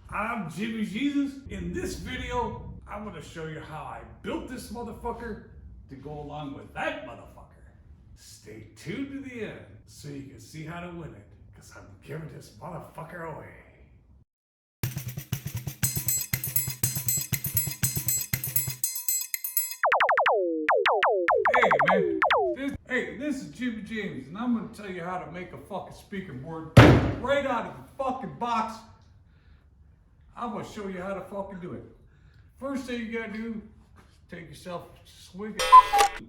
I'm Jimmy Jesus. In this video, I'm gonna show you how I built this motherfucker to go along with that motherfucker. Stay tuned to the end so you can see how to win it, because I'm giving this motherfucker away. This is Jimmy James, and I'm gonna tell you how to make a fucking speaker board right out of the fucking box. I'm gonna show you how to fucking do it. First thing you gotta do is take yourself a swig of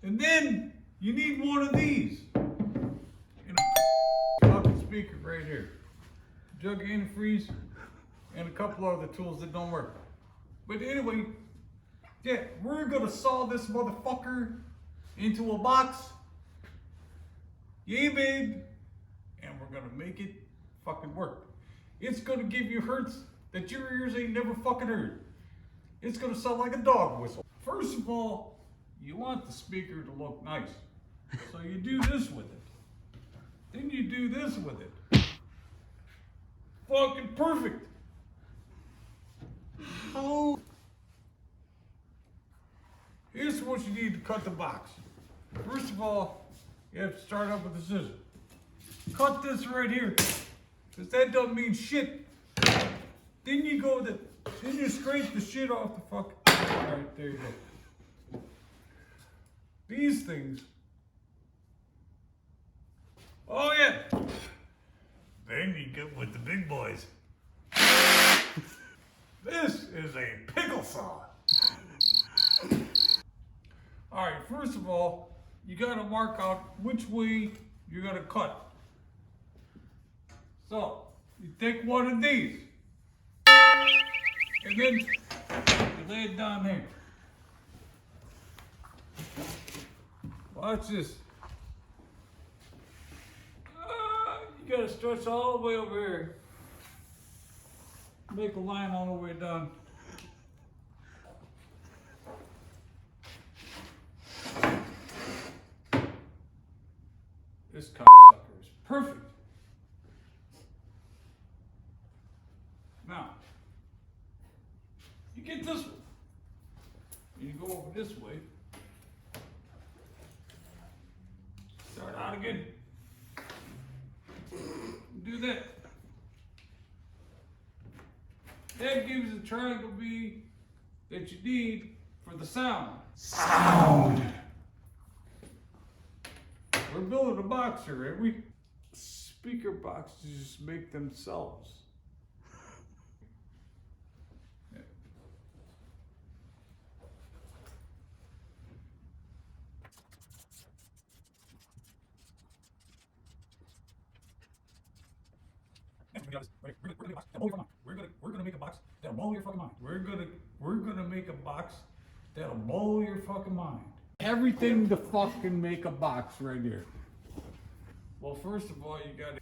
and then you need one of these. Fucking speaker right here. Jug of antifreeze and a couple other tools that don't work. But anyway, yeah, we're gonna saw this motherfucker into a box, yay big, and we're gonna make it fucking work. It's gonna give you hertz that your ears ain't never fucking heard. It's gonna sound like a dog whistle. First of all, you want the speaker to look nice, so you do this with it. Then you do this with it. Fucking perfect. How? Here's what you need to cut the box. First of all, you have to start up with the scissors. Cut this right here, because that doesn't mean shit. Then you go then you scrape the shit off the fuck. Alright, there you go. These things. Oh yeah. Then you get with the big boys. This is a pickle saw. Alright, first of all, you gotta mark out which way you're gonna cut. So, you take one of these, and then you lay it down here. Watch this. You gotta stretch all the way over here. Make a line all the way down. This cocksucker is perfect. Now, you get this one. You go over this way. Start out again. Do that. That gives the triangle B that you need for the sound. We're building a box here, ain't we? Speaker boxes just make themselves. Yeah. We're gonna make a box that'll blow your fucking mind. We're gonna make a box that'll blow your fucking mind. Everything to fucking make a box right here. Well, first of all, you gotta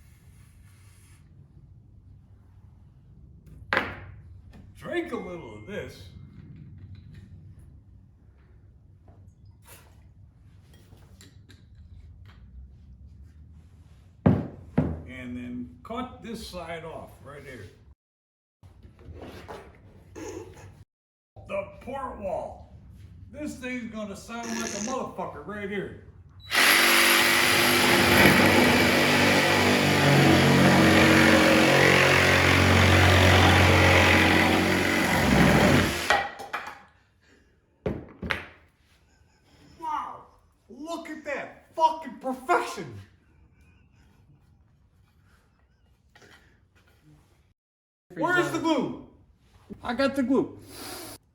drink a little of this. And then cut this side off right here. The port wall. This thing's gonna sound like a motherfucker right here. Wow, look at that fucking perfection. Where's the glue? I got the glue.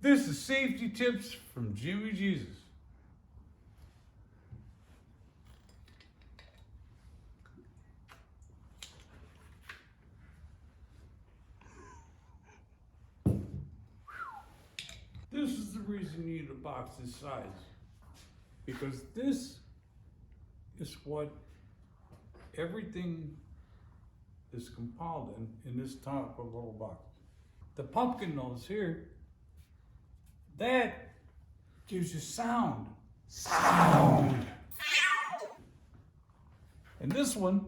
This is safety tips from Jimmy Jesus. This is the reason you need a box this size. Because this is what everything is compiled in this type of little box. The pumpkin nose here, that gives you sound. And this one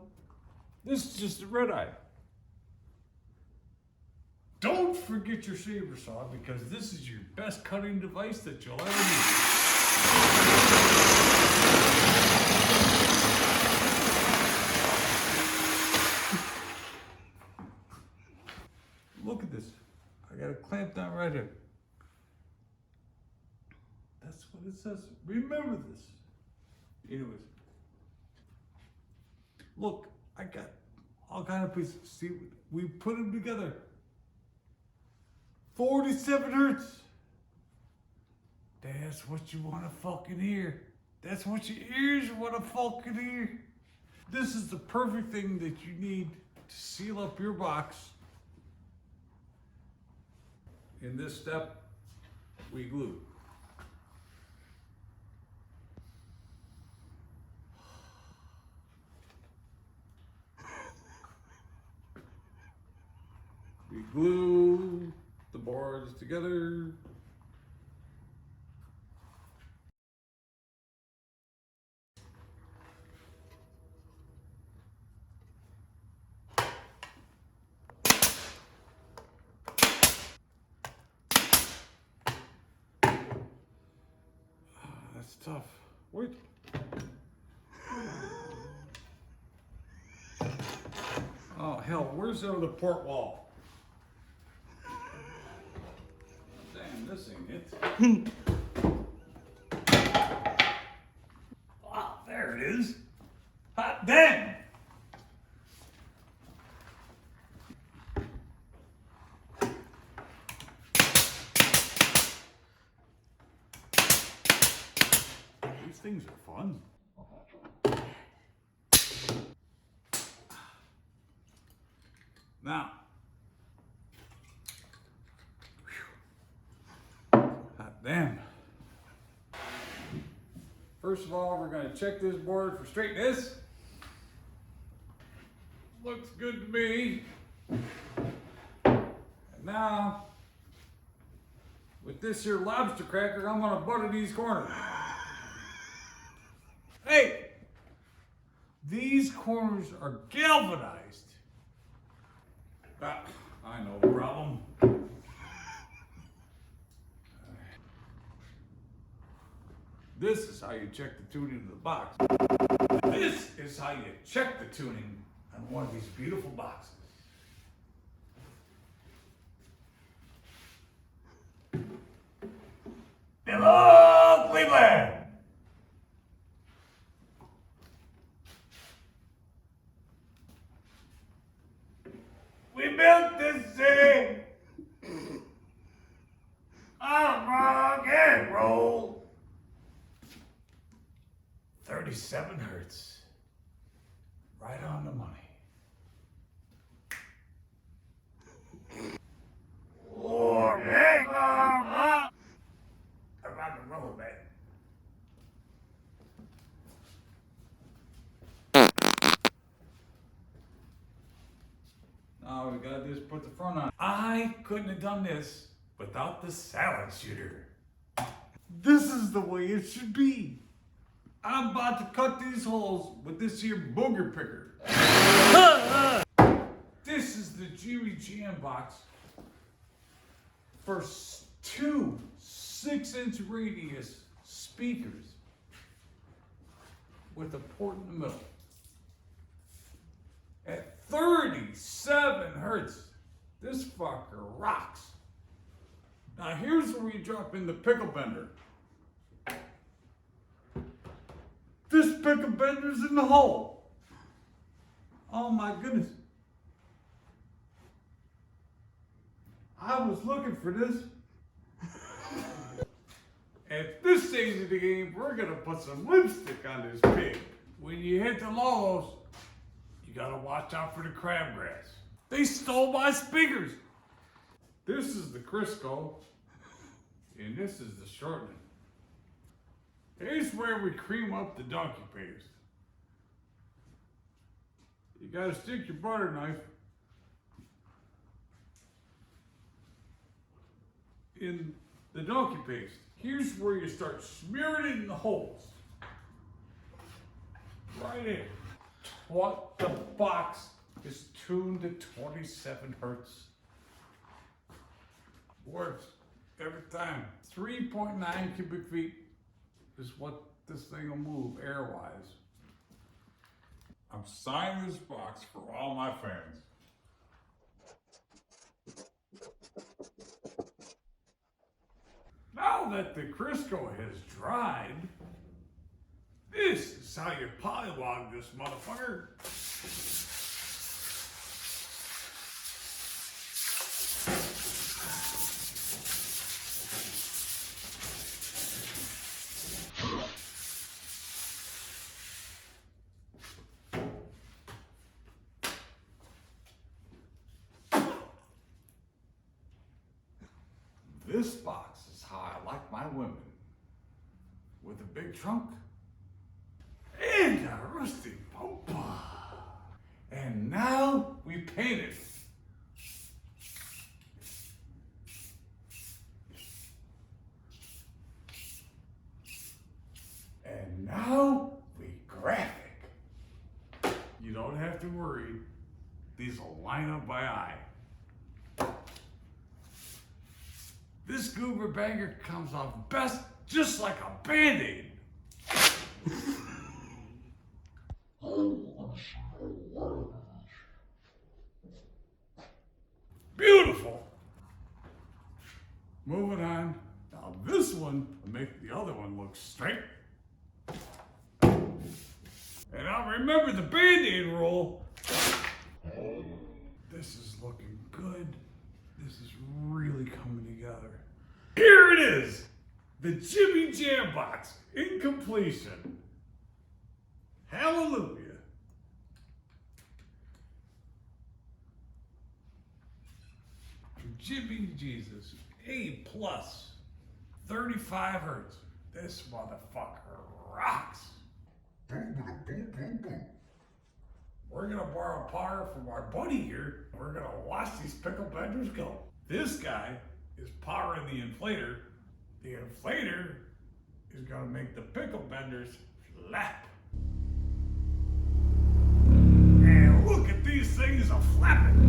This is just a red eye. Don't forget your saber saw because this is your best cutting device that you'll ever need. Look at this. I got a clamp down right here. That's what it says. Remember this. Anyways. Look, I got all kind of pieces. See, we put them together. 47 hertz. That's what you want to fucking hear. That's what your ears want to fucking hear. This is the perfect thing that you need to seal up your box. In this step, we glue. We glue the boards together. That's tough. Wait. Oh hell, where's the other port wall? This ain't it. Oh, there it is. Hot damn! These things are fun. Now, damn. First of all, we're going to check this board for straightness. Looks good to me. And now, with this here lobster cracker, I'm going to butter these corners. Hey! These corners are galvanized. Ah, I know the problem. This is how you check the tuning of the box. This is how you check the tuning on one of these beautiful boxes. Hello, Cleveland! We built this city on rock and roll. 37 hertz. Right on the money. Or make around the rubber band. Now we gotta just put the front on. I couldn't have done this without the salad shooter. This is the way it should be. I'm about to cut these holes with this here booger picker. This is the Jimi jam box for two 6-inch radius speakers with a port in the middle. At 37 hertz, this fucker rocks. Now here's where you drop in the pickle bender. This pickle bender's in the hole. Oh my goodness. I was looking for this. At this stage of the game, we're gonna put some lipstick on this pig. When you hit the lows, you gotta watch out for the crabgrass. They stole my speakers. This is the Crisco, and this is the shortening. Here's where we cream up the donkey paste. You gotta stick your butter knife in the donkey paste. Here's where you start smearing it in the holes. Right in. What the box tuned to 27 hertz. Works every time. 3.9 cubic feet is what this thing will move air-wise. I'm signing this box for all my fans. Now that the Crisco has dried, this is how you polywog this motherfucker. This box is how I like my women. With a big trunk and a rusty bumper. And now we paint it. And now we graphic. You don't have to worry. These will line up by eye. This goober banger comes off best just like a Band-Aid. Beautiful. Moving on. Now this one will make the other one look straight. And now remember the Band-Aid rule. This is looking good. This is really coming together. Here it is, the Jimi Jam box in completion. Hallelujah. Jimi Jesus, A+, 35 hertz. This motherfucker rocks. We're gonna borrow power from our buddy here. We're gonna watch these pickle benders go. This guy is powering the inflator. The inflator is gonna make the pickle benders flap. And look at these things are flapping.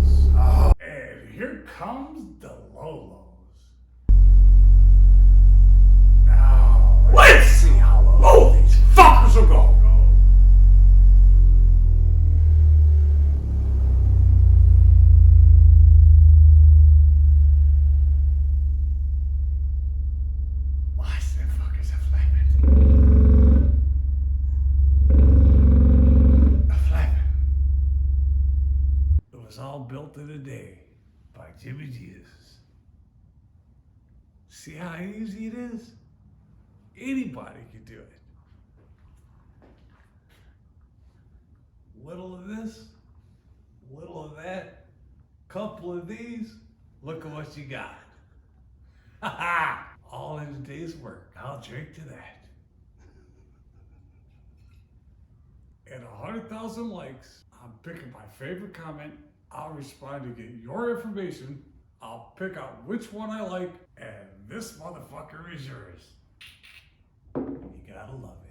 So, and here comes the Lolos. Let's see how low these fuckers will go. Watch them fuckers are flapping. Flapping. It was all built in a day by Jimi Jesus. See how easy it is? Anybody could do it. Little of this, little of that, couple of these, look at what you got. Ha ha! All in a day's work. I'll drink to that. And 100,000 likes, I'm picking my favorite comment. I'll respond to get your information. I'll pick out which one I like, and this motherfucker is yours. You gotta love it.